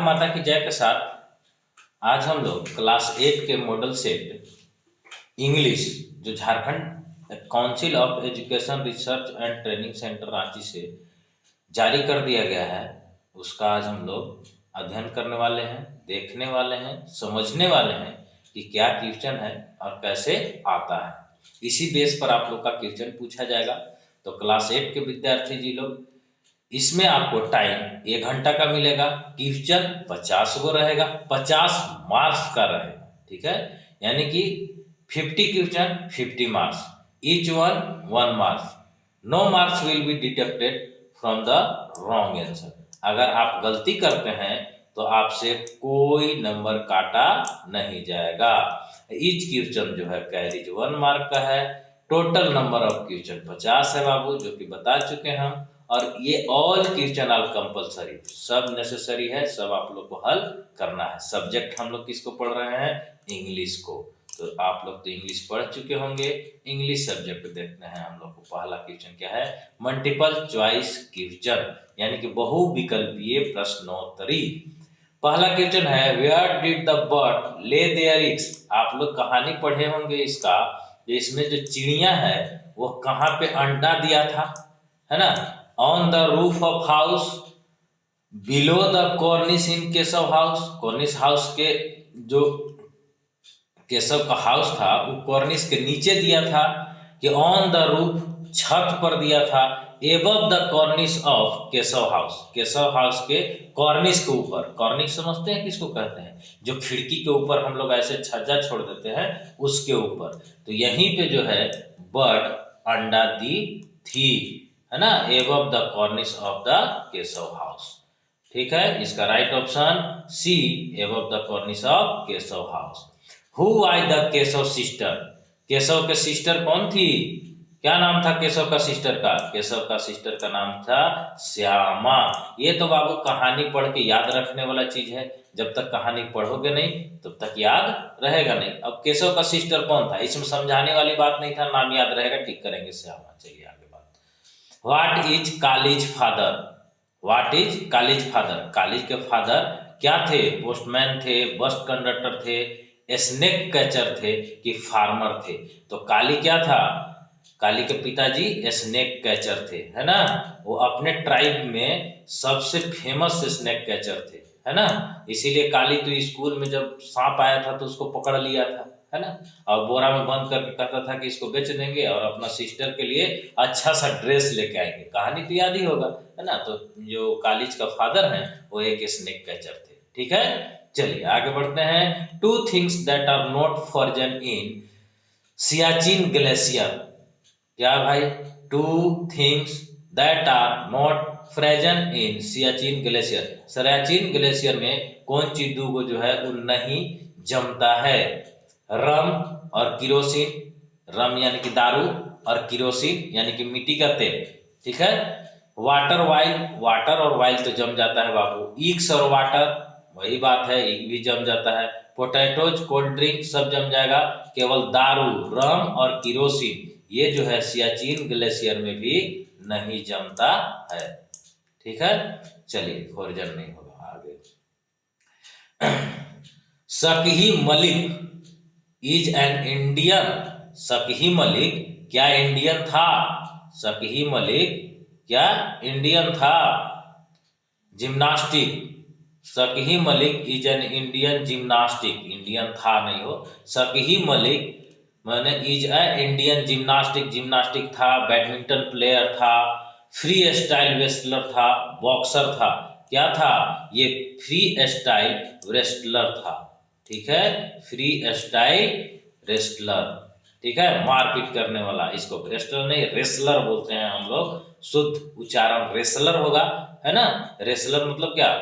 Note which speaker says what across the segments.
Speaker 1: माता की जय के साथ आज हम लोग क्लास 8 के मॉडल सेट इंग्लिश जो Jharkhand council of education research and training centre Ranchi से जारी कर दिया गया है, उसका आज हम लोग अध्ययन करने वाले हैं, देखने वाले हैं, समझने वाले हैं कि क्या क्वेश्चन है और कैसे आता है। इसी बेस पर आप लोग का क्वेश्चन पूछा जाएगा। तो क्लास 8 के विद्यार्थी जी लोग, इसमें आपको टाइम 1 घंटा का मिलेगा। क्वेश्चन 50 गो रहेगा, 50 मार्क्स का रहेगा, ठीक है। यानी कि 50 question 50 marks, each one 1 marks. No marks will be deducted from the wrong answer. अगर आप गलती करते हैं तो आपसे कोई नंबर काटा नहीं जाएगा। ईच क्वेश्चन जो है कैरीज 1 मार्क का है। टोटल नंबर ऑफ क्वेश्चन 50 है बाबू, जो कि बता चुके हैं हम। और ये ऑल क्वेश्चन आर कंपलसरी, सब नेसेसरी है, सब आप लोग को हल करना है। सब्जेक्ट हम लोग किसको पढ़ रहे हैं? इंग्लिश को। तो आप लोग तो इंग्लिश पढ़ चुके होंगे। इंग्लिश सब्जेक्ट देखते हैं हम लोग को। पहला क्वेश्चन क्या है? मल्टीपल चॉइस क्वेश्चन, यानी कि बहुविकल्पीय प्रश्नोत्तरी। पहला क्वेश्चन है, where did the bird lay their eggs. आप लोग कहानी पढ़े होंगे इसका, इसमें जो चिड़िया है वो कहाँ पे अंडा दिया था, है ना? On the roof of house, below the कॉर्निस in Keshav house. कॉर्निस house के जो केशव का हाउस था वो कॉर्निस के नीचे दिया था, कि ऑन द रूफ छत पर दिया था, above the cornice of Keshav house, Keshav house के कॉर्निस के ऊपर। कॉर्निस समझते हैं किसको कहते हैं? जो खिड़की के ऊपर हम लोग ऐसे छज्जा छोड़ देते हैं उसके ऊपर। तो यहीं पे जो है बर्ड अंडा दी थी, है ना, above the cornice of the Keshav house. ठीक है, इसका right option C, above the cornice of Keshav house. Who are the Keshav sister. Keshav के सिस्टर कौन थी? क्या नाम था केशव का सिस्टर का? केशव का सिस्टर का नाम था श्यामा। ये तो बाबू कहानी पढ़ के याद रखने वाला चीज है। जब तक कहानी पढ़ोगे नहीं तब तक याद रहेगा नहीं। अब केशव का सिस्टर कौन था, इसमें समझाने वाली बात नहीं था, नाम याद रहेगा, टिक करेंगे श्यामा। चलिए आगे बात। What is kalij father. What is kalij father. Kalij के फादर क्या थे? पोस्टमैन थे, बस कंडक्टर थे, स्नेक कैचर थे, कि फार्मर थे? तो काली क्या था? काली के पिताजी स्नेक कैचर थे, है ना। वो अपने ट्राइब में सबसे फेमस स्नेक कैचर थे, है ना। इसीलिए काली तो स्कूल में जब सांप आया था तो उसको पकड़ लिया था, है ना, और बोरा में बंद करके कहता था कि इसको बेच देंगे और अपना सिस्टर के लिए अच्छा सा ड्रेस लेके आएंगे। कहानी तो याद ही होगा, है ना। तो जो कालीज का फादर है वो एक स्नेक कैचर थे। ठीक है, चलिए आगे बढ़ते हैं। 2 things that are not frozen in Siachen glacier. क्या भाई? 2 things that are not frozen in Siachen glacier. Siachen glacier में कौन चीज दूगो जो है वो नहीं जमता है? रम और किरोसिन। रम यानी कि दारू, और किरोसिन यानी कि मिट्टी का तेल। ठीक है। वाटर वाइल, वाटर और वाइल तो जम जाता है बाबू। ईक्स और वाटर वही बात है, ईक भी जम जाता है। पोटैटोज, कोल्ड ड्रिंक सब जम जाएगा। केवल दारू, रम और किरोसिन ये जो है सियाचिन ग्लेशियर में भी नहीं जमता है। ठीक है, चलिए फ्रोजन नहीं होगा। आगे Sakshi Malik is an Indian. Sakshi Malik क्या इंडियन था? शकही मलिक क्या इंडियन था? Gymnastic. Sakshi Malik is an Indian gymnastic. Indian था नहीं हो। शकही मलिक मैंने is a Indian gymnastic. Gymnastic था, बैडमिंटन प्लेयर था, फ्री स्टाइल रेसलर था, बॉक्सर था। क्या था? ये फ्री स्टाइल रेसलर था। ठीक है, फ्री स्टाइल रेसलर। ठीक है, मारपीट करने वाला। इसको रेसलर नहीं रेसलर बोलते हैं हम लोग। शुद्ध उच्चारण रेसलर होगा, है ना। रेसलर मतलब क्या?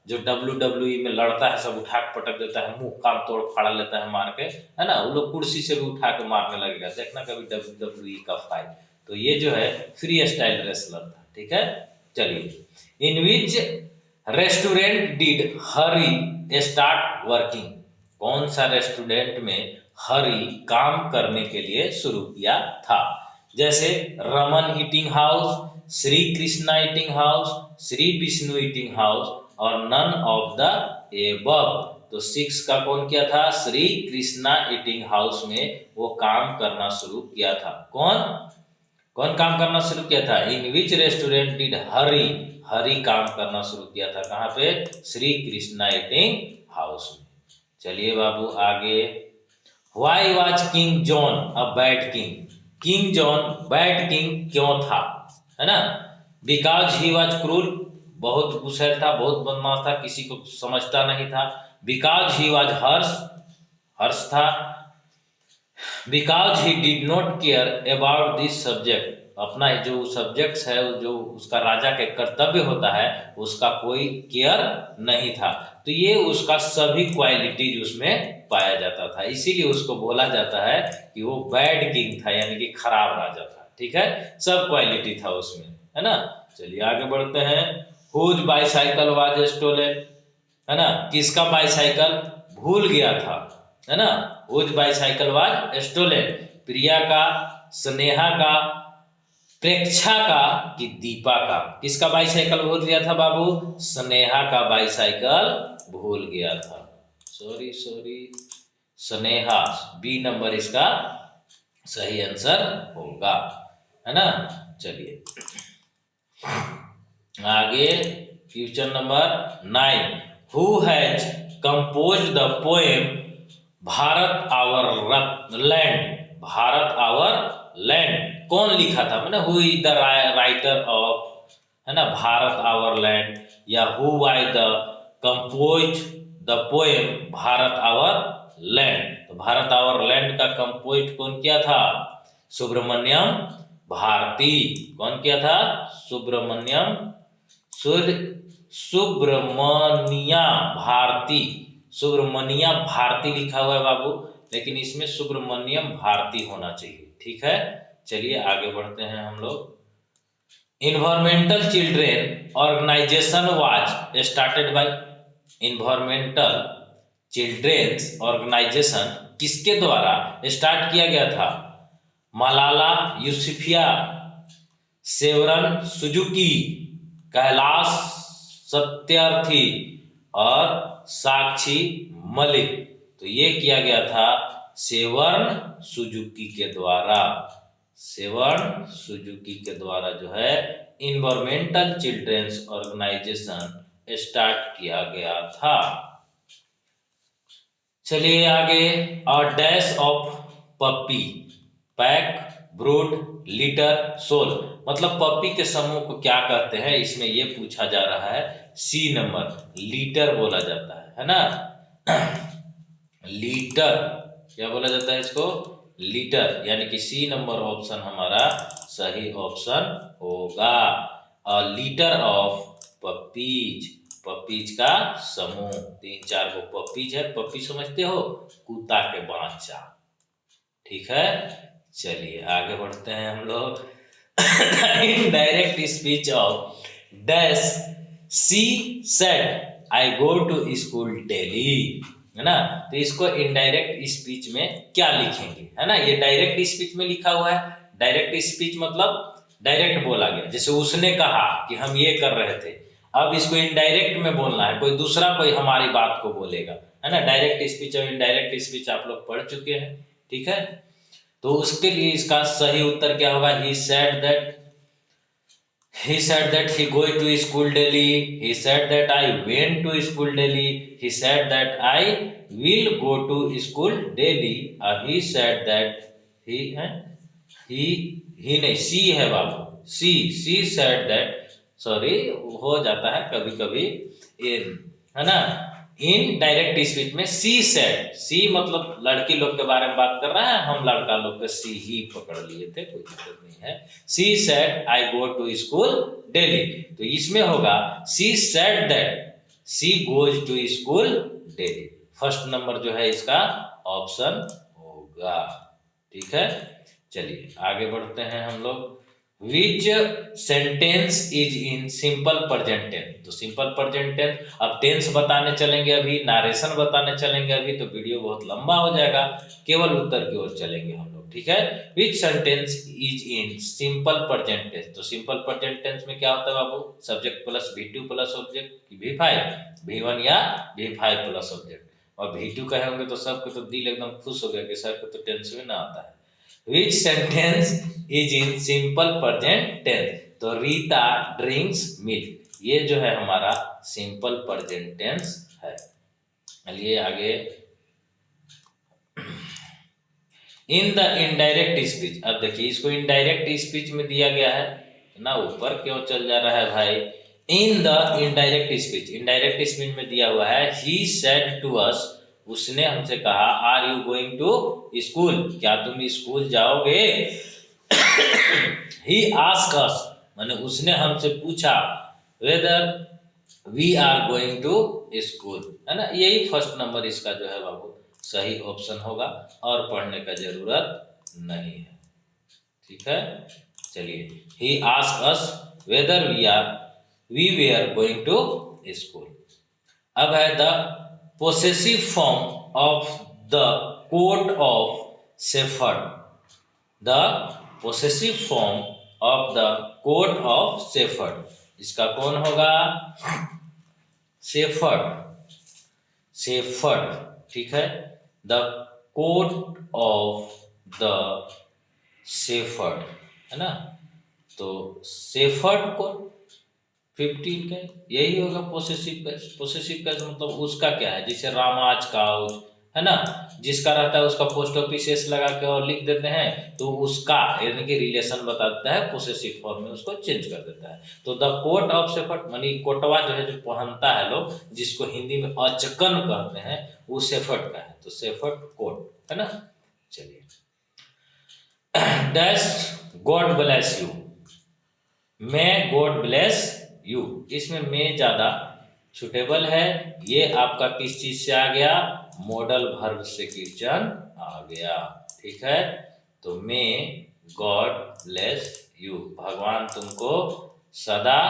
Speaker 1: जो WWE में लड़ता है, सब उठा के पटक देता है, मुंह कान तोड़ फाड़ा लेता है मार के, है ना। वो लोग कुर्सी से भी उठा के मारने लगेगा, देखना कभी WWE का फाइट। तो ये जो है फ्री स्टाइल रेसलर था। ठीक है, चलिए। In which restaurant did Hari start working. कौन सा रेस्टोरेंट में हरी काम करने के लिए शुरू किया था? जैसे Raman eating house, Shri Krishna eating house, Shri Vishnu eating house और नन ऑफ द एबव। तो 6 का कौन किया था? श्री कृष्णा ईटिंग हाउस में वो काम करना शुरू किया था। कौन कौन काम करना शुरू किया था? इन विच रेस्टोरेंट डिड हरी, हरी काम करना शुरू किया था। कहाँ पे? श्री कृष्णा ईटिंग हाउस में। चलिए बाबू आगे। Why was king John a bad king? King John bad king क्यों था? है ना? बिकॉज ही वॉज क्रूर, बहुत गुस्सैल था, बहुत बदमाश था, किसी को समझता नहीं था। बिकॉज ही वॉज हर्ष, हर्ष था। Because he did not care about this subject, अपना जो सब्जेक्ट्स है, जो उसका राजा के कर्तव्य होता है, उसका कोई केयर नहीं था। तो ये उसका सभी क्वालिटीज उसमें पाया जाता था, इसीलिए उसको बोला जाता है कि वो बैड किंग था, यानी कि खराब राजा था। ठीक है, सब क्वालिटी था उसमें, है ना। चलिए आगे बढ़ते हैं। हुज बाईसाइकिल वाज स्टोलन, है ना, किसका बाईसाइकिल भूल गया था, है ना। हुज बाईसाइकिल वाज स्टोलन, प्रिया का, स्नेहा का, प्रेक्षा का कि दीपा का? किसका बाईसाइकिल भूल गया था बाबू? स्नेहा का बाईसाइकिल भूल गया था। Sorry sorry, Sneha, B number इसका सही आंसर होगा, है ना। चलिए आगे, question number 9। Who has compose the poem Bharat our land? Bharat our land कौन लिखा था? मैंने who is the writer of, है ना, भारत आवर लैंड, या who was the compose the poem Bharat our land? तो भारत आवर लैंड का कंपोज कौन किया था? सुब्रमण्यम भारती। कौन किया था? सुब्रमण्यम सुब्रमण्या भारती, सुब्रमण्या भारती लिखा हुआ है बाबू, लेकिन इसमें सुब्रमण्यम भारती होना चाहिए। ठीक है, चलिए आगे बढ़ते हैं हम लोग। Environmental children organisation was started by, environmental children's organisation किसके द्वारा स्टार्ट किया गया था? मलाला यूसुफिया, सेवरन सुजुकी, कैलाश सत्यार्थी और साक्षी मलिक। तो ये किया गया था सेवर्ण सुजुकी के द्वारा, सेवर्ण सुजुकी के द्वारा जो है इन्वायरमेंटल चिल्ड्रेंस ऑर्गेनाइजेशन स्टार्ट किया गया था। चलिए आगे। और dash of puppy, pack, brood, litter, shoal, मतलब पप्पी के समूह को क्या कहते हैं, इसमें ये पूछा जा रहा है। सी नंबर, लीटर बोला जाता है ना। लीटर क्या बोला जाता है इसको? लीटर, यानी कि सी नंबर ऑप्शन हमारा सही ऑप्शन होगा। और लीटर ऑफ पपीज, पपीज का समूह, 3-4 को पपीज है। पपी समझते हो? कुत्ता के बच्चा। ठीक है, चलिए आगे बढ़ते हैं हम लोग। Indirect speech of dash she said I go to school daily, है ना। तो इसको इनडायरेक्ट स्पीच में क्या लिखेंगे, है ना। ये डायरेक्ट स्पीच में लिखा हुआ है। डायरेक्ट स्पीच मतलब डायरेक्ट बोला गया, जैसे उसने कहा कि हम ये कर रहे थे, अब इसको इनडायरेक्ट में बोलना है, कोई दूसरा कोई हमारी बात को बोलेगा, है ना। डायरेक्ट स्पीच और इनडायरेक्ट स्पीच आप लोग पढ़ चुके हैं। ठीक है, तो उसके लिए इसका सही उत्तर क्या होगा? he said that he go to school daily, he said that I went to school daily, he said that I will go to school daily, he said that he नहीं, सी है बाबू, सी said that, सॉरी हो जाता है कभी कभी, है ना। In direct speech में सी सेड, सी मतलब लड़की लोग के बारे में बात कर रहा है, हम लड़का लोग के सी ही पकड़ लिए थे, कोई दिक्कत नहीं है। She said I go to school daily, तो इसमें होगा she said that she goes to school daily. First number जो है इसका ऑप्शन होगा। ठीक है, चलिए आगे बढ़ते हैं हम लोग। Which sentence is in simple present tense? तो सिंपल प्रेजेंट टेंस, अब टेंस बताने चलेंगे, अभी नारेशन बताने चलेंगे, अभी तो वीडियो बहुत लंबा हो जाएगा, केवल उत्तर की ओर चलेंगे हम लोग। ठीक है। Which sentence is in simple present tense, तो सिंपल प्रेजेंट टेंस में क्या होता है बाबू, subject plus V2 plus object V5, V1 या V5 प्लस ऑब्जेक्ट, और V2 कहे होंगे तो सबको तो दिल एकदम खुश हो गया कि सर को तो टेंस में ना आता है। Which sentence is in simple present tense, तो रीता ड्रिंक्स मिल्क, ये जो है हमारा सिंपल प्रेजेंट टेंस है। चलिए आगे, इन द इनडायरेक्ट स्पीच, अब देखिए इसको इनडायरेक्ट स्पीच में दिया गया है ना, ऊपर क्यों चल जा रहा है भाई। In the indirect speech, indirect speech में दिया हुआ है ही सेड टू अस, उसने हमसे कहा, are you going to school, क्या तुम स्कूल जाओगे। ही आस्क अस, माने उसने हमसे पूछा, whether we are going to school, है ना, यही फर्स्ट नंबर इसका जो है बाबू सही ऑप्शन होगा और पढ़ने का जरूरत नहीं है, ठीक है। चलिए, he ask us whether we were going to school. अब है the possessive form of the coat of shepherd, the possessive form of the coat of shepherd, इसका कौन होगा, शेफर्ड, शेफर्ड, ठीक है। The coat of the shepherd, है ना, तो शेफर्ड को 15 का यही होगा पोसेसिव कैस, पोसेसिव कैस मतलब उसका क्या है, जैसे रामाज काउच, है ना, जिसका रहता है उसका पोस्ट ऑफिस एस लगा के और लिख देते हैं, तो उसका यानी कि रिलेशन बता देता है, पोसेसिव फॉर्म में उसको चेंज कर देता है। तो द कोट ऑफ शेफर्ड मानी कोटवा जो है जो पहनता है लोग, जिसको हिंदी में अचकन कहते हैं, वो शेफर्ड का है, तो शेफर्ड कोट, है ना। चलिए, dash God bless you, may God bless you, इसमें मे ज्यादा सुटेबल है, ये आपका किस चीज से आ गया, मॉडल वर्ब से क्वेश्चन आ गया, ठीक है। तो मे गॉड ब्लेस यू, भगवान तुमको सदा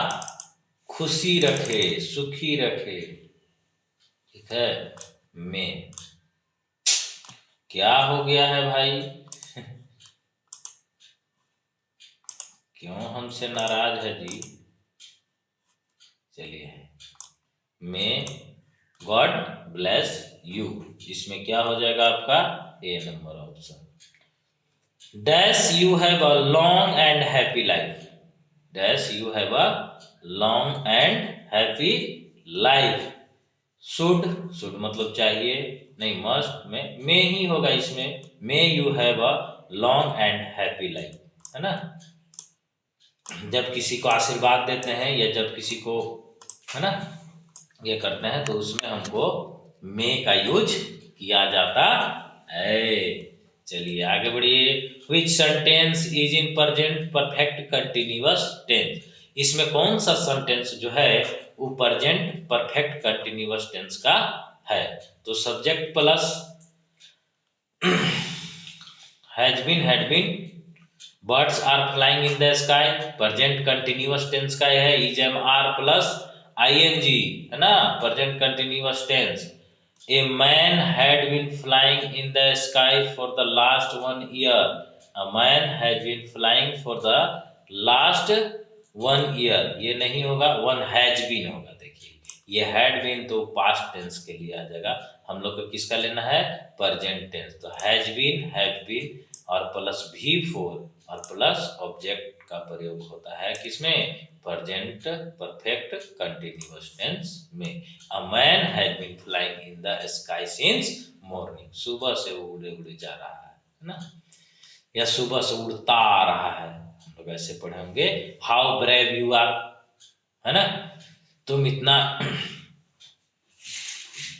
Speaker 1: खुशी रखे, सुखी रखे, ठीक है। मे क्या हो गया है भाई, क्यों हमसे नाराज है जी। चलिए, मे गॉड ब्लेस यू, इसमें क्या हो जाएगा आपका A number option. Dash you have a long and happy life, dash you have a long and happy life, should, should मतलब चाहिए, नहीं मस्ट, में ही होगा इसमें, may you have a long and happy life, है ना। जब किसी को आशीर्वाद देते हैं या जब किसी को, है ना, ये करते हैं तो उसमें हमको मे का यूज किया जाता है। चलिए आगे बढ़िए, which sentence is in present perfect continuous tense, इसमें कौन सा सेंटेंस जो है वो प्रेजेंट परफेक्ट कंटिन्यूअस टेंस का है, तो subject plus has been, had been, birds are flying in the sky, present continuous tense का है, is am are plus ing, है ना, present continuous tense. A man had been flying in the sky for the last 1 year, a man has been flying for the last 1 year, ये नहीं होगा, 1 has been होगा। देखिए ये had been तो past tense के लिए आ जाएगा, हम लोग को किसका लेना है, प्रेजेंट टेंस, तो हैज बीन, हैव बीन और प्लस V4 और प्लस ऑब्जेक्ट का प्रयोग होता है किसमें, प्रेजेंट परफेक्ट कंटिन्यूअस टेंस में। A man has been flying in the sky since morning, सुबह से वो उड़े उड़े जा रहा है ना, या सुबह से उड़ता आ रहा है, हम लोग ऐसे पढ़े होंगे। हाउ ब्रेव यू आर, है ना, तुम इतना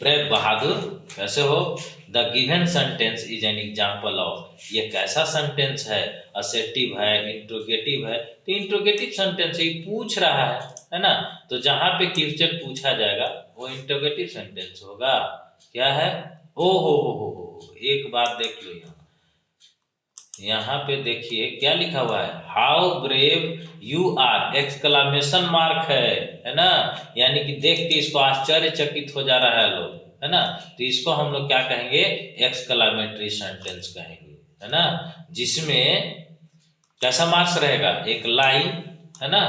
Speaker 1: ब्रेव, बहादुर कैसे हो। The given sentence is an example of, ये कैसा सेंटेंस है, असेटिव है, इंट्रोगेटिव है, तो इंट्रोगेटिव सेंटेंस ही पूछ रहा है ना, तो जहां पे क्वेश्चन पूछा जाएगा वो इंट्रोगेटिव सेंटेंस होगा। क्या है, ओ हो, एक बात देख लो, यहाँ पे देखिए क्या लिखा हुआ है, how brave you are, exclamation mark है ना, यानी कि देख के इसको आश्चर्यचकित हो जा रहा है लोग, है ना, तो इसको हम लोग क्या कहेंगे, एक्सक्लामेटरी सेंटेंस कहेंगे, है ना, जिसमें कैसा मार्क्स रहेगा, एक लाइन है ना,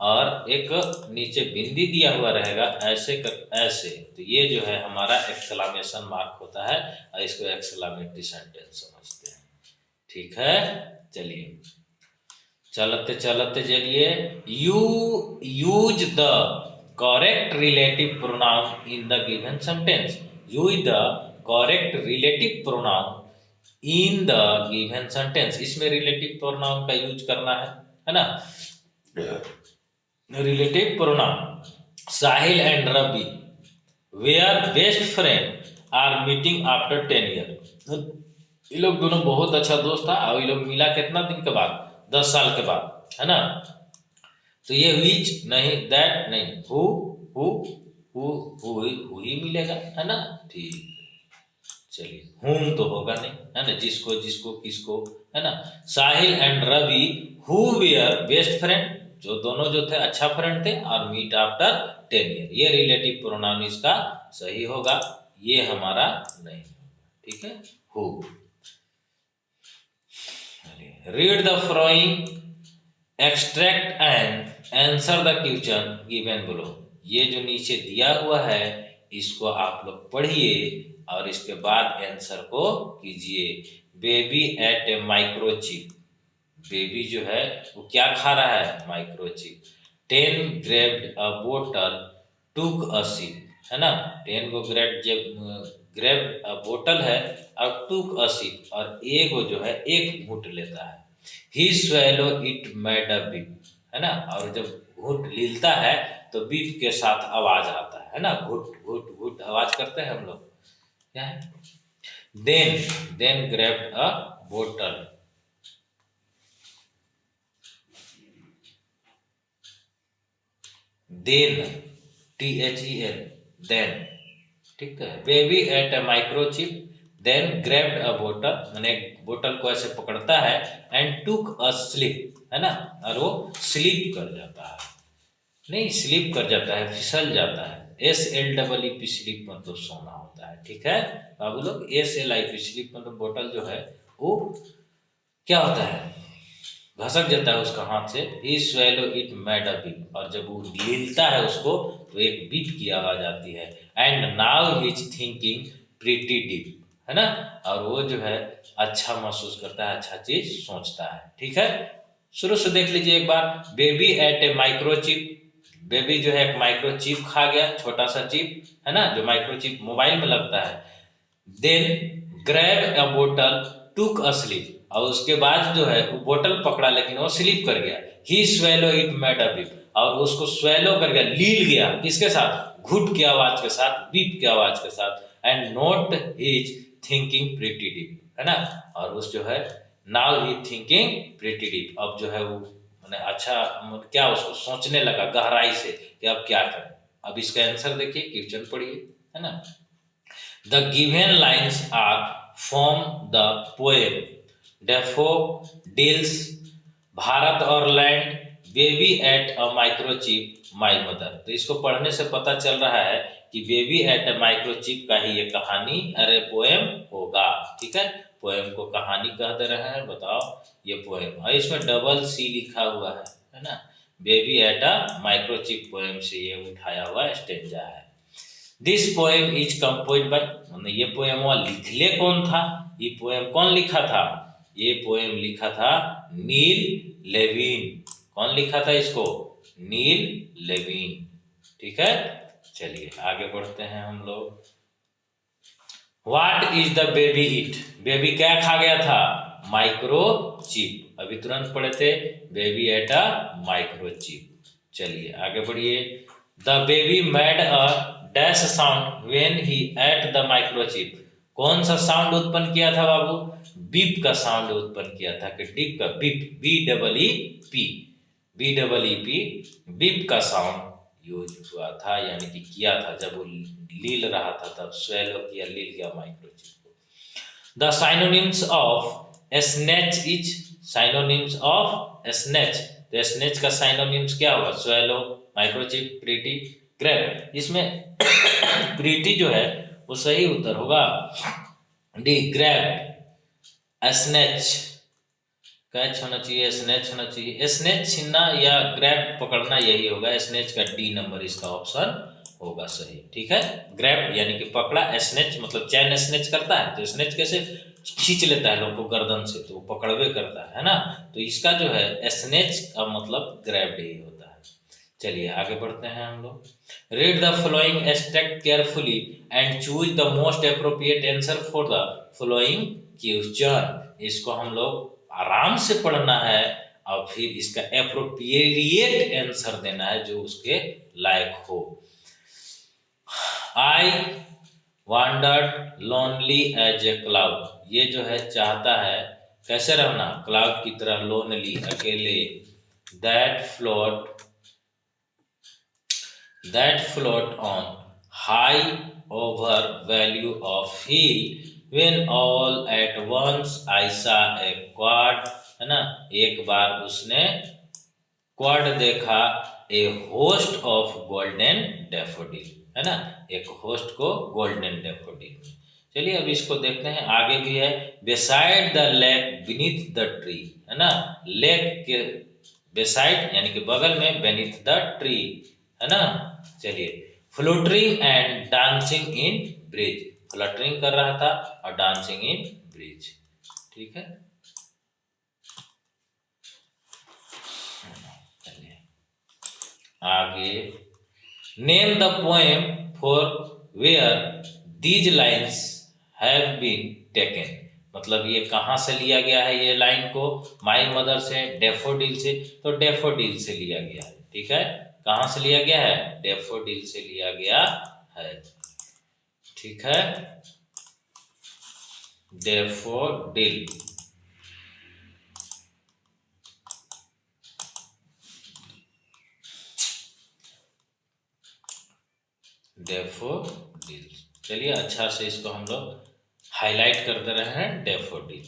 Speaker 1: और एक नीचे बिंदी दिया हुआ रहेगा ऐसे ऐसे, तो ये जो है हमारा एक्सक्लामेशन मार्क होता है और इसको एक्सक्लामेटरी सेंटेंस समझते हैं। ठीक है, चलिए चलते चलते चलिए, you use the correct relative pronoun in the given sentence. Use the correct relative pronoun in the given sentence. इसमें रिलेटिव प्रोनाउन का यूज करना है ना। Relative pronoun, Sahil and Ravi were best friend are meeting after 10 year. ये लोग दोनों बहुत अच्छा दोस्त था और ये लोग मिला कितना दिन के बाद, 10 साल के बाद, है ना। तो ये विच नहीं, दैट नहीं, हु ही मिलेगा, है ना। ठीक, चलिए हुम तो होगा नहीं, है ना, जिसको जिसको किसको, है ना। Sahil and Ravi who were best friend, जो दोनों जो थे अच्छा फ्रेंड थे, और मीट आफ्टर 10 ईयर, ये रिलेटिव प्रोनाउन इसका सही होगा, ये हमारा नहीं। ठीक है, who. Read the following extract and answer the question given below. ये जो नीचे दिया हुआ है इसको आप लोग पढ़िए और इसके बाद आंसर को कीजिए। Baby ate a microchip, baby जो है वो क्या खा रहा है, माइक्रोचिप। 10 ग्रेब्ड अ बोतल टुक अ सिप, है ना, 10 को ग्रेब्ड अ बोतल है और टुक अ सिप, और एक जो है एक घूंट लेता है। He swallow it made a beep, है ना, और जब घूंट लीलता है तो बीप के साथ आवाज आता है ना, घुट घुट घुट आवाज करते हैं हम लोग, क्या है। देन ग्रेब्ड अ बोतल, देन THEN, देन, ठीक है। Baby ate a microchip then grabbed a बोतल, मैंने बोतल को ऐसे पकड़ता है, एंड टुक अ स्लिप, है ना, और वो स्लीप कर जाता है, नहीं स्लीप कर जाता है, फिसल जाता है। SLEEP स्लीप मतलब सोना होता है। ठीक है बाबू लोग, SLIP स्लीप मतलब बोतल जो है वो क्या होता है, घसक जाता है उसका हाथ से। He swallow it made a beep, और जब वो लीलता है उसको तो एक बीप की आवाज आती है। And now he is thinking pretty deep, है ना, और वो जो है अच्छा महसूस करता है, अच्छा चीज सोचता है। ठीक है, शुरू से देख लीजिए एक बार। Baby ate a microchip, baby जो है एक माइक्रोचिप खा गया, छोटा सा चिप, है ना, जो माइक्रोचिप मोबाइल में लगता है। देन ग्रैब अ बोतल टुक अ स्लीप, और उसके बाद जो है वो बोतल पकड़ा लेकिन वो स्लीप कर गया। He swallow it made a beep, और उसको स्वेलो कर गया, लील गया, किसके साथ, घुट की आवाज के साथ, बीप की आवाज के साथ। And note is thinking pretty deep, है ना, और उस जो है now he thinking pretty deep, अब जो है वो मैंने अच्छा क्या उसको सोचने लगा गहराई से कि अब क्या करें। अब इसका आंसर देखिए, क्वेश्चन पढ़िए, है ना। The given lines are from the poem Daffodils, Bharat और land, baby ate a microchip, my mother. तो इसको पढ़ने से पता चल रहा है कि बेबी एट अ माइक्रोचिप का ही ये कहानी, अरे पोएम होगा। ठीक है, पोएम को कहानी कह दे रहे हैं, बताओ ये पोएम, और इसमें डबल सी लिखा हुआ है ना। Baby ate a microchip poem से ये उठाया हुआ स्टेंजा है। This poem is compose bye, ये पोएम लिखले कौन था, ये पोएम कौन लिखा था, ये पोएम लिखा था नील लेविन। कौन लिखा था इसको, नील लेविन। ठीक है, चलिए आगे बढ़ते हैं हम लोग। What is the baby it, baby क्या खा गया था, माइक्रोचिप। अभी तुरंत पढ़े थे, बेबी एट अ माइक्रोचिप। चलिए आगे बढ़िए। The baby made a dash sound when he at the microchip, कौन सा साउंड उत्पन्न किया था बाबू, बीप का साउंड उत्पन्न किया था, कि डीप का बीप, BEEP, बीप का साउंड यूज हुआ था, यानी कि किया था जब वो लील रहा था, तब स्वेलो किया, लील किया माइक्रोचिप को। The synonyms of snatch is, synonyms of snatch, तो स्नेच का साइनोनिम्स क्या होगा, स्वेलो, माइक्रोचिप, प्रीटी, ग्रैब। इसमें प्रीटी जो है वो सही उत्तर होगा डी, ग्रैब। स्नेच, कैच होना चाहिए, स्नेच होना चाहिए। स्नेच छीनना या ग्रैब पकड़ना यही होगा। स्नेच का डी नंबर इसका ऑप्शन होगा सही। ठीक है, ग्रैब यानी कि पकड़ा, स्नेच मतलब चैन स्नेच करता है तो स्नेच कैसे खींच लेता है लोग को गर्दन से, तो वो पकड़वे करता है ना। तो इसका जो है स्नेच का मतलब ग्रैब ही होता है। चलिए आगे बढ़ते हैं हम लोग। Read the following extract carefully and choose the most appropriate answer for the following question. इसको हम लोग आराम से पढ़ना है और फिर इसका अप्रोप्रिएट आंसर देना है जो उसके लायक हो। I wandered lonely as a cloud, ये जो है चाहता है कैसे रहना, क्लाउड की तरह, लोनली अकेले। That float on high over value of hill when all at once I saw a quad, है ना। एक बार उसने क्वाड देखा, ए होस्ट ऑफ गोल्डन डैफोडिल, है ना, एक होस्ट को गोल्डन डैफोडिल। चलिए अब इसको देखते हैं, आगे भी है। Beside the lake beneath the tree, है ना, लेक के बेसाइड यानी कि बगल में, बेनीथ द ट्री, है ना। चलिए, fluttering and dancing in breeze, fluttering कर रहा था और डांसिंग इन ब्रिज। ठीक है, आगे name the poem for where these lines have been taken, मतलब ये कहाँ से लिया गया है ये लाइन को, माई मदर से, डेफोडिल से, तो डेफोडिल से लिया गया है। ठीक है, कहाँ से लिया गया है, डेफोडिल से लिया गया है। ठीक है, डेफोडिल। डेफोडिल, चलिए अच्छा से इसको हम लोग हाईलाइट कर दे रहे हैं, डेफोडिल।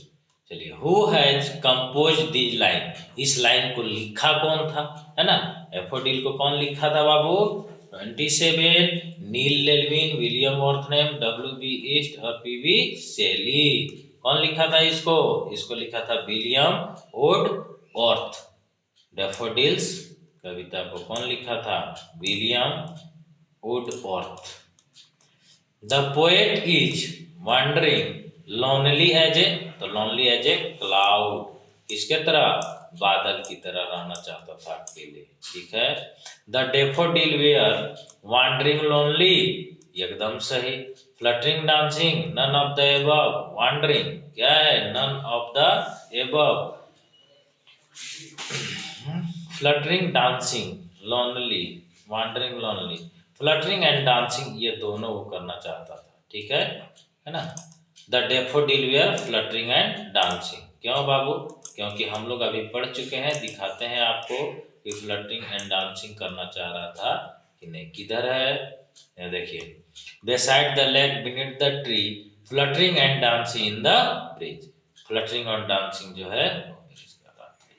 Speaker 1: चलिए, who has compose the line, इस लाइन को लिखा कौन था, है ना। डेफोडिल को कौन लिखा था बाबू, 27 नील लेलविन, विलियम वॉर्थनेम, W.B. ईस्ट और P.B. शेली। कौन लिखा था इसको, इसको लिखा था विलियम वुडवर्थ। डेफोडिल्स कविता को कौन लिखा था, William Wordsworth. The poet is wandering lonely as a, तो लोनली एज ए क्लाउड, किसके तरह, बादल की तरह रहना चाहता था अकेले। ठीक है, the daffodil were wandering lonely, एकदम सही। Fluttering dancing, none of the above, wandering क्या है, none of the above. Fluttering dancing lonely, wandering lonely, fluttering and dancing ये दोनों वो करना चाहता था। ठीक है ना। The daffodil were fluttering and dancing, क्यों बाबू, क्योंकि हम लोग अभी पढ़ चुके हैं, दिखाते हैं आपको कि फ्लटरिंग एंड डांसिंग करना चाह रहा था कि नहीं। किधर है, ये देखिए, beside the lake beneath the tree fluttering and dancing in the breeze, fluttering और डांसिंग जो है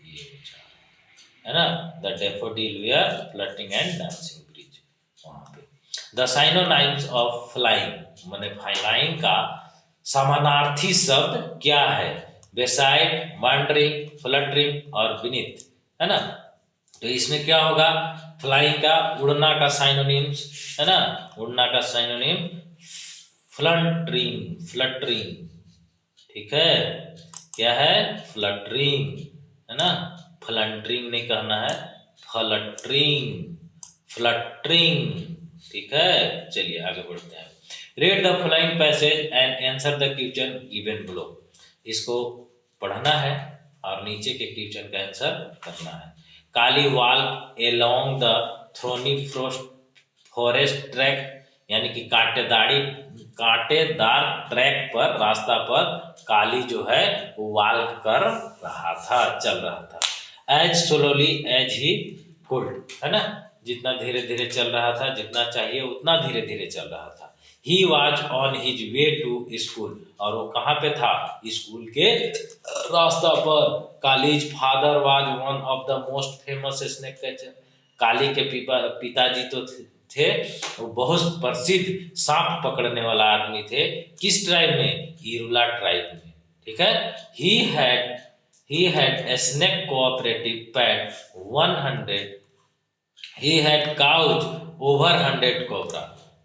Speaker 1: ये है ना। The daffodil were fluttering and dancing breeze, वहां पे। द साइनोनाइम्स ऑफ फ्लाइंग, माने फ्लाइंग का समानार्थी शब्द क्या है, बेसाइड, वंडरिंग, फ्लटरिंग और बीनीथ, है ना। तो इसमें क्या होगा, फ्लाइंग का उड़ना का साइनोनिम्स, है ना, उड़ना का साइनोनिम फ्लटरिंग, फ्लटरिंग। ठीक है, क्या है, फ्लटरिंग, है ना, फ्लटरिंग नहीं कहना है, फ्लटरिंग, फ्लटरिंग। ठीक है, चलिए आगे बढ़ते हैं। Read the following passage and answer the question given below, इसको पढ़ना है और नीचे के क्वेश्चन का आंसर करना है। Kali walk along the thorny forest track, यानी कि कांटेदार ट्रैक पर, रास्ता पर काली जो है वो वॉक कर रहा था, चल रहा था। As slowly as he could, है ना, जितना धीरे धीरे चल रहा था, जितना चाहिए उतना धीरे धीरे चल रहा था। He was on his way to school, और वो कहाँ पे था, स्कूल के रास्ता पर। Kali's father was one of the most famous snake catcher, Kali के पिताजी तो थे वो बहुत प्रसिद्ध सांप पकड़ने वाला आदमी थे। किस ट्राइब में, इरुला ट्राइब में। ठीक है। He had snake cooperative pad 100, he had cows over 100 cobra,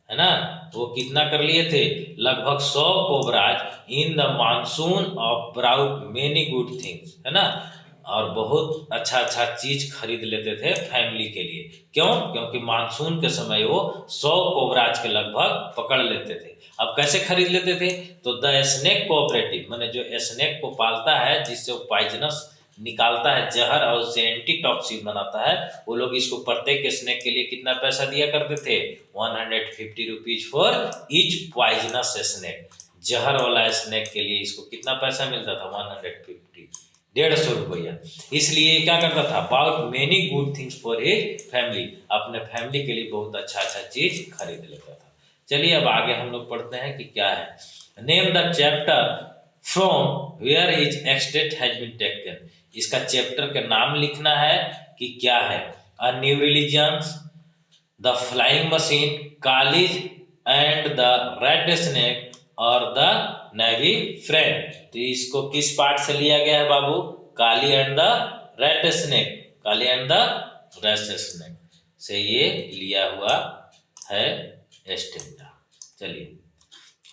Speaker 1: है ना। वो कितना कर लिए थे, लगभग 100 cobras in the monsoon of brought many good things, है ना। और बहुत अच्छा अच्छा चीज खरीद लेते थे फैमिली के लिए। क्यों? क्योंकि मानसून के समय वो 100 कोबराज के लगभग पकड़ लेते थे। अब कैसे खरीद लेते थे, तो द स्नेक कोऑपरेटिव, मैंने जो स्नेक को पालता है जिससे वो पॉइजनस निकालता है जहर और उसे एंटीटॉक्सिन बनाता है, वो लोग इसको प्रत्येक स्नेक के लिए कितना पैसा दिया करते थे, 150 rupees for each poisonous snake. जहर वाला स्नेक के लिए इसको कितना पैसा मिलता था, 150, 150 रुपया। इसलिए क्या करता था, about many good things for his family, अपने फैमिली के लिए बहुत अच्छा अच्छा चीज खरीद लेता था। चलिए अब आगे हम लोग पढ़ते हैं कि क्या है। Name the chapter from where his extract has been taken. इसका चैप्टर का नाम लिखना है कि क्या है, a new religions, the flying machine, college and the red snake और द नेवी फ्रेंड। तो इसको किस पार्ट से लिया गया है बाबू, Kali and the red snake, Kali and the red snake से ये लिया हुआ है स्टेटा। चलिए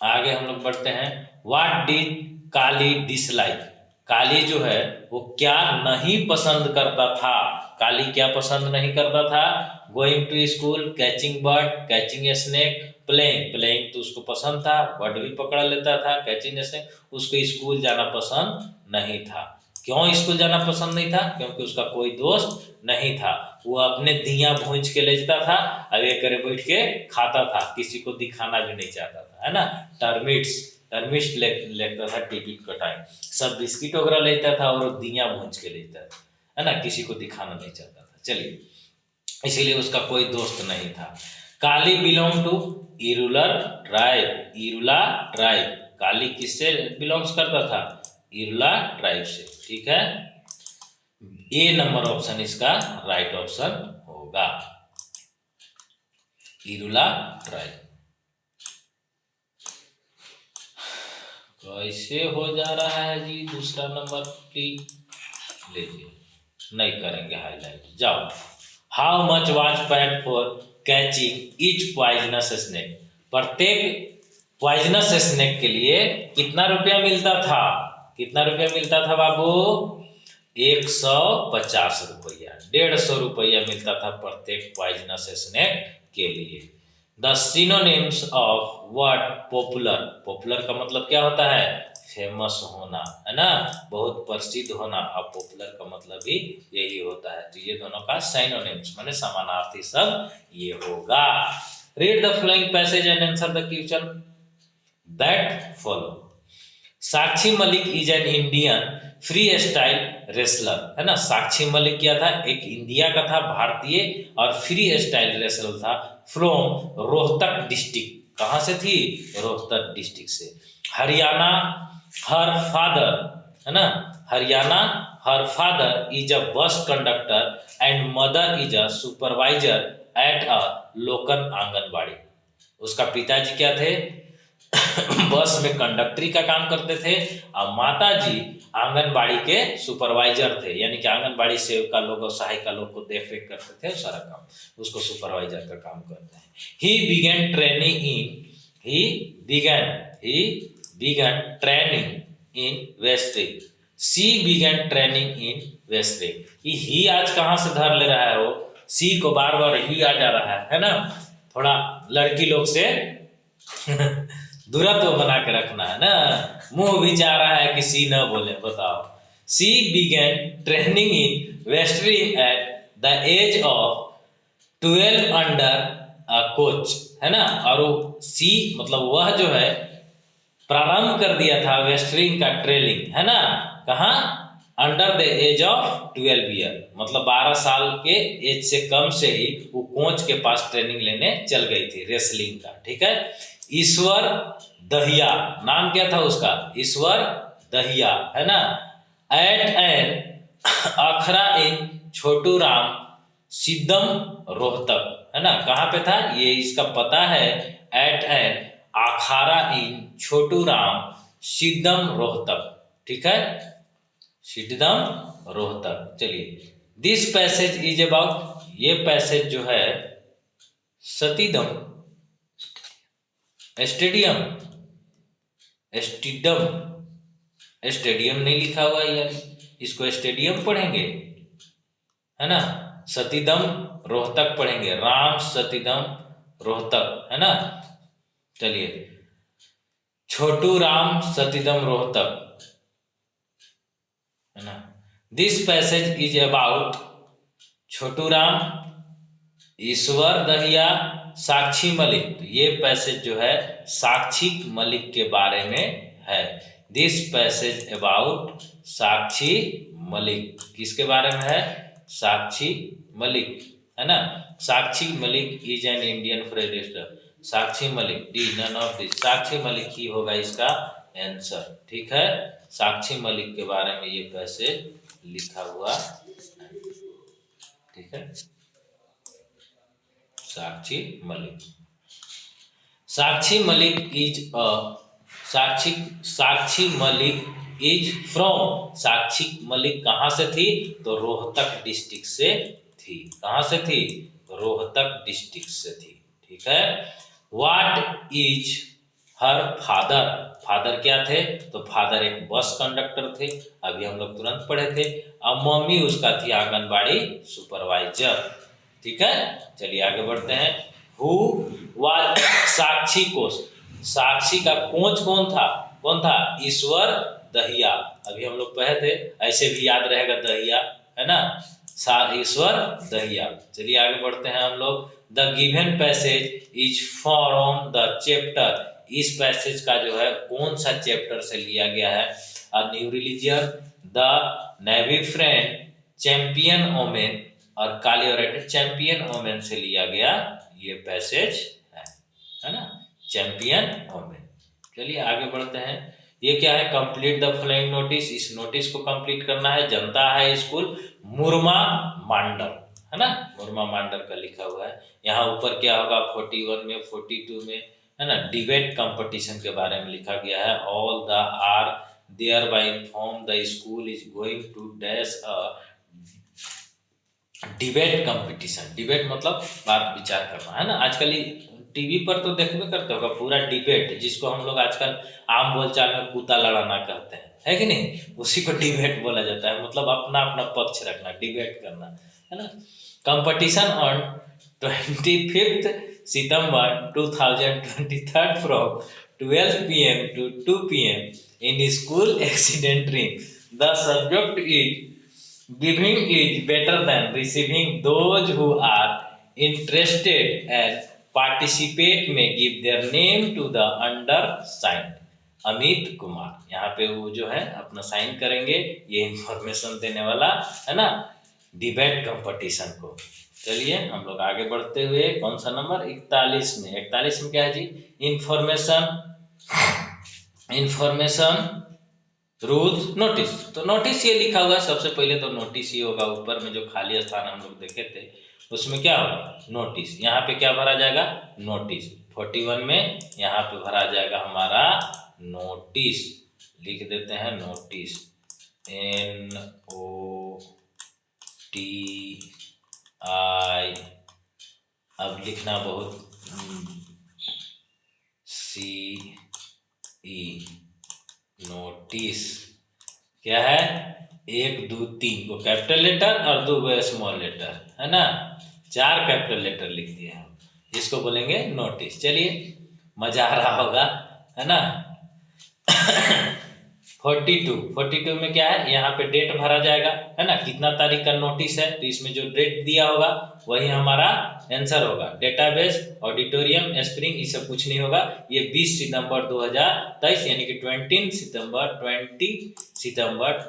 Speaker 1: आगे हम लोग बढ़ते हैं। व्हाट डिड काली डिसलाइक, काली जो है वो क्या नहीं पसंद करता था, काली क्या पसंद नहीं करता था, going to school, catching bird, catching snake, playing, playing तो उसको पसंद था, बर्ड भी पकड़ लेता था, कैचिंग स्नेक उसको स्कूल जाना पसंद नहीं था। क्यों स्कूल जाना पसंद नहीं था, क्योंकि उसका कोई दोस्त नहीं था, वो अपने दिया भूंज के ले जाता था, अब एक करे बैठ के खाता था, किसी को दिखाना भी नहीं चाहता था, है ना। टर्मिस्ट लेता था टिकट का टाइम, सब बिस्किट वगैरह लेता था और दिया भूंज के लेता था, है ना, किसी को दिखाना नहीं चाहता था। चलिए इसीलिए उसका कोई दोस्त नहीं था। Kali belong to Irular tribe, Irula tribe, Kali किससे बिलोंग्स करता था, इरुला ट्राइब से, ठीक है। ए नंबर ऑप्शन इसका राइट ऑप्शन होगा, इरुला ट्राइब। कैसे हो जा रहा है जी दूसरा नंबर, प्लीज लीजिए, नहीं करेंगे हाईलाइट, जाओ। How much was paid for catching each poisonous snake, प्रत्येक पॉइजनस स्नेक के लिए कितना रुपया मिलता था, कितना रुपया मिलता था बाबू, 150 रुपया, 150 रुपया मिलता था प्रत्येक पॉइजनस स्नेक के लिए। The synonyms of word popular, popular का मतलब क्या होता है, फेमस होना, है ना, बहुत प्रसिद्ध होना, और पॉपुलर का मतलब भी यही होता है। तो ये दोनों का सिनोनिम्स माने समानार्थी शब्द ये होगा। Read the following passage and answer the question that follow. Sakshi Malik is an Indian free style wrestler, है ना। साक्षी मलिक क्या था, एक इंडिया का था, भारतीय और फ्री स्टाइल रेसलर था, फ्रॉम रोहतक डिस्ट्रिक्ट, कहाँ से थी, रोहतक डिस्ट्रिक्ट से। हरियाणा हर फादर, है ना, Haryana her father is a bus conductor and mother is a supervisor at a local anganwadi. उसका पिताजी क्या थे, बस में कंडक्टरी का काम करते थे, और माता जी आंगनबाड़ी के सुपरवाइजर थे, यानी कि आंगनबाड़ी सेविका लोग और सहायिका लोग को देख रेख करते थे, सारा काम उसको सुपरवाइजर का काम करते हैं। He begin training in wrestling, she begin training in wrestling. He आज कहाँ से धर ले रहा है, वो सी को बार बार ही आ जा रहा है ना, थोड़ा लड़की लोग से दूरत्व बना के रखना है ना, मुंह भी चाह रहा है कि सी न बोले, बताओ। She begin training in wrestling at the age of 12 under a coach, है ना, और वो सी मतलब वह जो है प्रारंभ कर दिया था वेस्टरिंग का ट्रेनिंग, है ना, कहाँ, under the age of 12 year, मतलब 12 साल के एज से कम से ही वो कोच के पास ट्रेनिंग लेने चल गई थी रेसलिंग का, ठीक है। ईश्वर दहिया, नाम क्या था उसका, ईश्वर दहिया, है ना, एट एन अखरा इन छोटू राम सिद्धम रोहतक, है ना, कहाँ पे था ये, इसका पता है, एट एन अखाड़ा इन छोटू राम सिद्धम रोहतक, ठीक है, सिटीदम रोहतक। चलिए, दिस पैसेज इज अबाउट, ये पैसेज जो है सतीदम स्टेडियम, स्टेडियम, स्टेडियम नहीं लिखा हुआ यार, इसको स्टेडियम पढ़ेंगे, है ना। सतीदम रोहतक पढ़ेंगे, राम सतीदम रोहतक, है ना। चलिए, छोटू राम सतीदम रोहतक, है ना। This passage is about Chhotu Ram, ईश्वर दहिया, साक्षी मलिक। तो ये पैसेज जो है साक्षी मलिक के बारे में है। This passage about Sakshi Malik, किसके बारे में है? साक्षी मलिक, है ना। Sakshi Malik is an Indian freestyler. Sakshi Malik, D none of this, Sakshi Malik ही होगा इसका आंसर, ठीक है। साक्षी मलिक के बारे में ये पैसेज लिखा हुआ है, ठीक है। Sakshi Malik, Sakshi Malik is a, Sakshi Malik is from, Sakshi Malik कहाँ से थी? तो रोहतक डिस्ट्रिक्ट से थी। कहाँ से थी? रोहतक डिस्ट्रिक्ट से थी, ठीक है। What is her father, father क्या थे? तो फादर एक बस कंडक्टर थे, अभी हम लोग तुरंत पढ़े थे। अब मम्मी उसका थी आंगनबाड़ी सुपरवाइजर, ठीक है। चलिए आगे बढ़ते हैं। हु वाज साक्षी कोच, साक्षी का कोच कौन था? कौन था? ईश्वर दहिया, अभी हम लोग पढ़े थे, ऐसे भी याद रहेगा दहिया, है ना। ईश्वर दहिया। चलिए आगे बढ़ते हैं हम लोग। The given passage is from the chapter, इस पैसेज का जो है कौन सा चैप्टर से लिया गया है? A new religion, the navy friend, champion women और काली और चैंपियन ओमेन से लिया गया ये पैसेज है ना, चैंपियन ओमेन। चलिए आगे बढ़ते हैं। ये क्या है? कंप्लीट द फ्लोइंग नोटिस, इस नोटिस को कंप्लीट करना है। जनता हाई स्कूल मुरमा मांडल, है ना, मुरमा मांडल का लिखा हुआ है। यहाँ ऊपर क्या होगा? 41 में, 42 में, है ना, डिबेट कंपटीशन के बारे में लिखा गया है। All the are there by inform the school is going to dash a debate competition. Debate मतलब बात विचार करना, है ना। आजकल टीवी पर तो देखबे करते होगा पूरा डिबेट, जिसको हम लोग आजकल आम बोलचाल में कुत्ता लड़ाना कहते हैं, है कि नहीं, उसी को डिबेट बोला जाता है। मतलब अपना अपना पक्ष रखना, डिबेट करना, है ना। Competition on 25 September 2023 from 12 PM to 2 PM in school accident ring. The subject is giving is better than receiving. Those who are interested and participate may give their name to the undersigned. Amit Kumar, यहाँ पे वो जो है अपना sign करेंगे, ये information देने वाला, है ना, डिबेट कंपटीशन को। चलिए हम लोग आगे बढ़ते हुए, कौन सा नंबर? 41 में। 41 में क्या है जी? Information, information rules notice. तो नोटिस ये लिखा हुआ है, सबसे पहले तो नोटिस ही होगा। ऊपर में जो खाली स्थान हम लोग देखे थे उसमें क्या होगा? नोटिस। यहाँ पे क्या भरा जाएगा? नोटिस। 41 में यहाँ पे भरा जाएगा हमारा नोटिस, लिख देते हैं नोटिस, NOTI। अब लिखना बहुत CE, नोटिस क्या है? 1 2 3 को कैपिटल लेटर और 2 को स्मॉल लेटर, है ना, 4 कैपिटल लेटर लिख दिए हम, इसको बोलेंगे नोटिस। चलिए मजा आ रहा होगा, है ना। 42 में क्या है? यहाँ पे डेट भरा जाएगा, है ना, कितना तारीख का नोटिस है, तो इसमें जो डेट दिया होगा वही हमारा आंसर होगा। डेटाबेस, ऑडिटोरियम, स्प्रिंग, ये सब कुछ नहीं होगा। ये 20 सितंबर 2023 यानी कि 20 सितंबर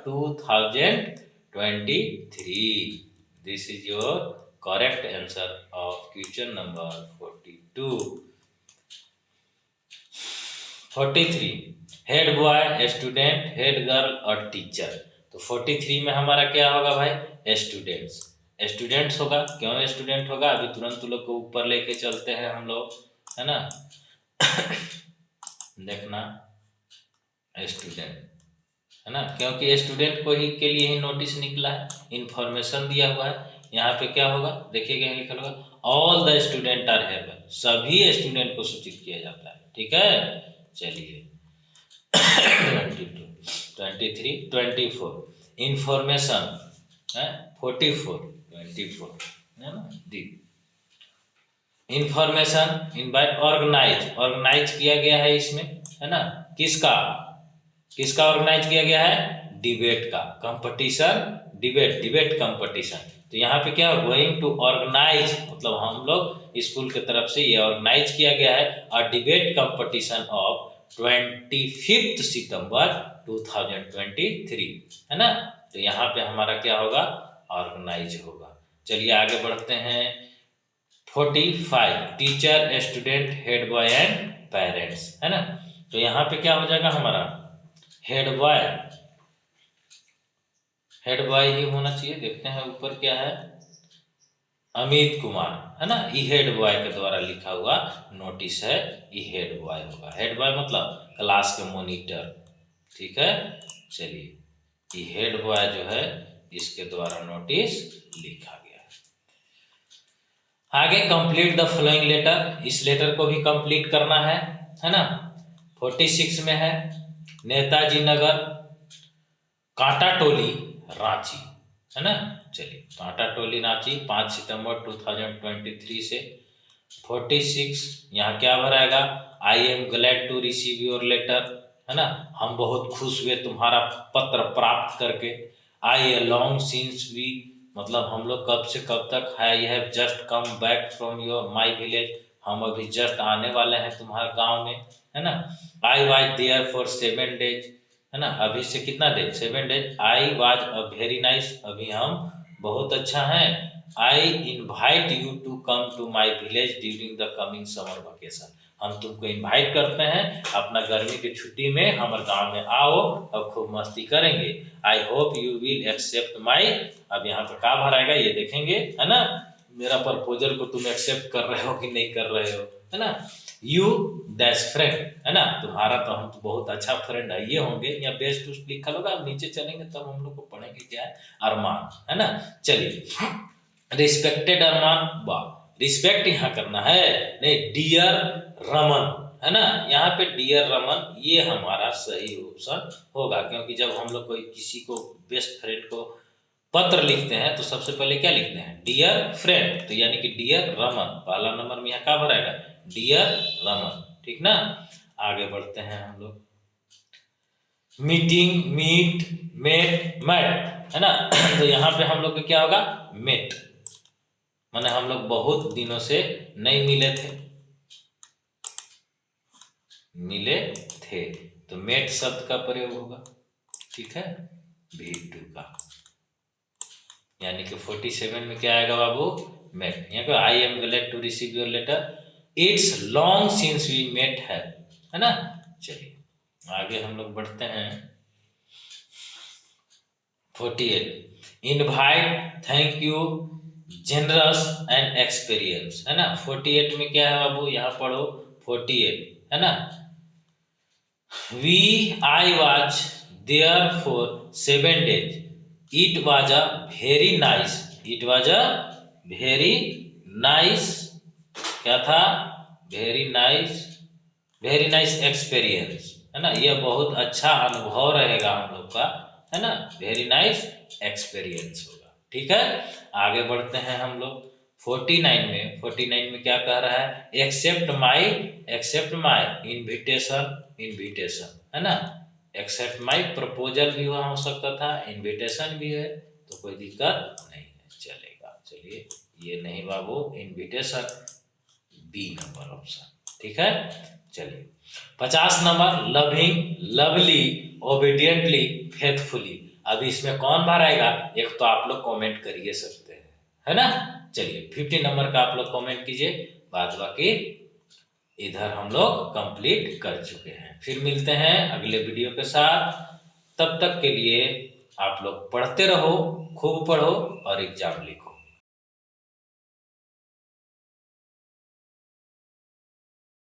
Speaker 1: 2023। This is your correct answer of question number 42। 43 head boy, student, head girl और टीचर। तो 43 में हमारा क्या होगा भाई? स्टूडेंट्स, स्टूडेंट्स होगा। क्यों स्टूडेंट होगा? अभी तुरंत लोग को ऊपर लेके चलते हैं हम लोग, है ना। देखना स्टूडेंट, है ना, क्योंकि स्टूडेंट को ही के लिए ही नोटिस निकला है, इन्फॉर्मेशन दिया हुआ है। यहाँ पे क्या होगा, देखिएगा यहाँ लिखा होगा all the student are here, सभी स्टूडेंट को सूचित किया जाता है। ठीक है, चलिए 22, 23, 24 इंफॉर्मेशन है, 44, 24 है ना दी इंफॉर्मेशन इनवाइट ऑर्गेनाइज किया गया है इसमें, है ना, किसका किसका ऑर्गेनाइज किया गया है, डिबेट का, कंपटीशन, डिबेट कंपटीशन। तो यहाँ पे क्या गोइंग टू ऑर्गेनाइज, मतलब हम लोग स्कूल की तरफ से ये ऑर्गेनाइज किया गया है और डिबेट कंपटीशन ऑफ 25 सितंबर 2023, है ना। तो यहाँ पे हमारा क्या होगा, ऑर्गेनाइज होगा। चलिए आगे बढ़ते हैं। 45 teacher student head boy and parents, है ना। तो यहाँ पे क्या हो जाएगा हमारा, हेड बॉय ही होना चाहिए। देखते हैं ऊपर क्या है, अमित कुमार, है ना, ई हेड बॉय के द्वारा लिखा हुआ नोटिस है, ई हेड बॉय होगा। हेड बॉय मतलब क्लास के मॉनिटर, ठीक है। चलिए ई हेड बॉय जो है इसके द्वारा नोटिस लिखा गया है। आगे कंप्लीट द फॉलोइंग लेटर, इस लेटर को भी कंप्लीट करना है ना। 46 में है नेताजी नगर, कांटा टोली, रांची, है ना। चलिए कांटा टोली रांची 5 सितंबर 2023 से। 46 यहाँ क्या भराएगा, I am glad to receive your letter, है ना, हम बहुत खुश हुए तुम्हारा पत्र प्राप्त करके। आई लॉन्ग सिंस वी, मतलब हम लोग कब से कब तक, I have just come back from your my village, हम अभी जस्ट आने वाले हैं तुम्हारे गांव में, है ना। I was there for 7 days, है ना, अभी से कितना days, 7 days. I was a very nice, अभी हम बहुत अच्छा है। I invite you to come to my village during the coming summer vacation, हम तुमको इनवाइट करते हैं अपना गर्मी की छुट्टी में हमारे गांव में आओ और खूब मस्ती करेंगे। I hope you will accept my, अब यहाँ पर क्या भराएगा ये देखेंगे, है ना, मेरा प्रपोजल को तुम एक्सेप्ट कर रहे हो कि नहीं कर रहे हो, है ना। यू डैश फ्रेंड, है ना, तुम्हारा तो हम तो बहुत अच्छा फ्रेंड है ये होंगे, या बेस्ट उस्ट लिखा होगा, अब नीचे चलेंगे तब हम लोग को पढ़ेंगे क्या है, अरमान, है ना। चलिए रिस्पेक्टेड अरमान, वाह, रिस्पेक्ट यहाँ करना है, नहीं डियर रमन, है ना, यहाँ पे डियर रमन ये हमारा सही ऑप्शन होगा, क्योंकि जब हम लोग कोई किसी को बेस्ट फ्रेंड को पत्र लिखते हैं तो सबसे पहले क्या लिखते हैं, डियर फ्रेंड, तो यानी कि डियर रमन, पहला नंबर में यहाँ क्या भरेगा, डियर रमन, ठीक ना। आगे बढ़ते हैं हम लोग, मीटिंग, मीट, मेट, मैट, है ना। तो यहाँ पे हम लोग का क्या होगा, मेट, माने हम लोग बहुत दिनों से नहीं मिले थे, तो मेट शब्द का प्रयोग होगा, ठीक है, V2 का, यानी कि 47 में क्या आएगा बाबू, मेट। यहाँ पे I am glad to receive your letter, it's long since we met है ना। चलिए आगे हम लोग बढ़ते हैं। 48 invite, thank you, generous and experience, है ना। 48 में क्या है बाबू, यहाँ पढ़ो 48, है ना। I was there for 7 days, it was a very nice, it was a very nice, क्या था, वेरी नाइस एक्सपीरियंस, है ना, ये बहुत अच्छा अनुभव रहेगा हम लोग का, है ना, वेरी नाइस एक्सपीरियंस होगा, ठीक है। आगे बढ़ते हैं हम लोग 49 में क्या कह रहा है, एक्सेप्ट माई इनविटेशन, है ना, एक्सेप्ट माई प्रपोजल भी हो सकता था, इनविटेशन भी है, तो कोई दिक्कत नहीं है, चलेगा। चलिए ये नहीं बाबू, इनविटेशन बी नंबर ऑप्शन, ठीक है। चलिए 50 number, loving, lovely, obediently, faithfully, अभी इसमें कौन भराएगा, एक तो आप लोग कमेंट करिए सकते हैं, है ना। चलिए 50 नंबर का आप लोग कमेंट कीजिए, बाद बाकी इधर हम लोग कंप्लीट कर चुके हैं। फिर मिलते हैं अगले वीडियो के साथ, तब तक के लिए आप लोग पढ़ते रहो, खूब पढ़ो और एग्जाम लिखो।